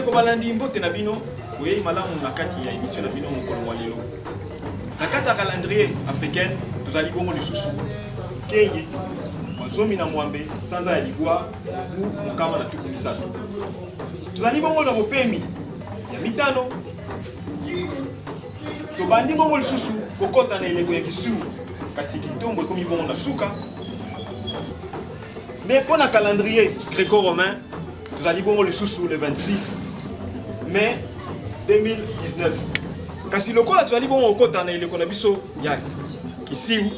Bandeko balandi mbote na bino, oye malamu na kati ya émission na bino mokolo wa lelo. Na kati ya calendrier africaine, tozali bongo lisusu. Kengi, wazomi na mwambe, sanza ya ligwa, bu mukama na tuku misato. Tozali bongo na bopemi ya mitano. Tobandi bongo lisusu, kokota na eleko ya kisu, kasi kitombo ekomi bongo na suka. Mais pour le calendrier gréco-romain, nous allons bon le sous le 26 mai 2019. Car si le col a tu allons bon au côté dans le conabiso ya kisiu,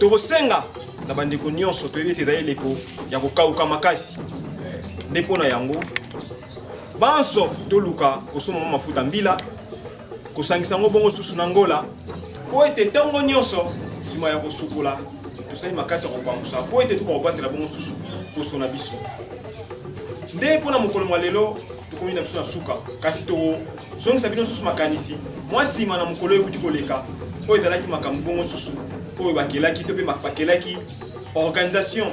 tu resenga na bande konyon soto yete d'ailleurs leko ya koka ukamakasi. Ne pona yango. Banso to luka kosoma mafuta mbila, kosangisa ngo bongo susu nangola. Po ete tango nyonso sima ya kosukula. Tosali makasi ko pangusa po ete to ko batela bongo susu poso na biso nde pona mokolo mwa lelo tokomi na biso na suka kasi to zongisa bino susu makanisi mwa sima na mokolo euti koleka oyo ezalaki makambo bongo susu oyo bakelaki to pe bakelaki organisation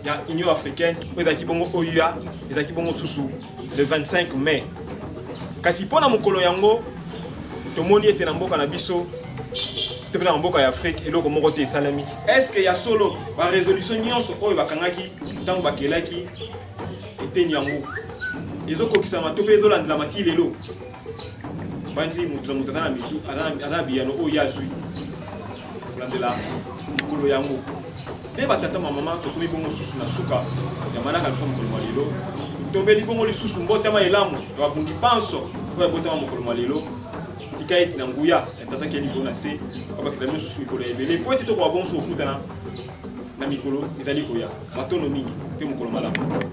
ya Union africaine oyo ezalaki bongo OUA ezalaki bongo susu le 25 mai kasi pona mokolo yango tomoni ete na mboka na biso dans mboka ya Afrique eloko moko te salami. Est-ce que ya solo ba résolution nyonso oyo bakangaki tango bakelaki eteni yango ezoko kisama to pe ezolandela mati lelo banzi mutu na mitu ana biyano oyo yazwi kulandela mokolo yango nde batata mama tokomi bongo susu na suka ya manaka biso mokolo mwa lelo tombeli bongo lisusu mbotama elamu ya babundi panso oyo botama mokolo mwa lelo tika eti na nguya tata ke niveau na se bakila biso susu mikolo ebele po ete to kwa bonso okutana na mikolo ezali koya matono mingi pe mokolo malamu.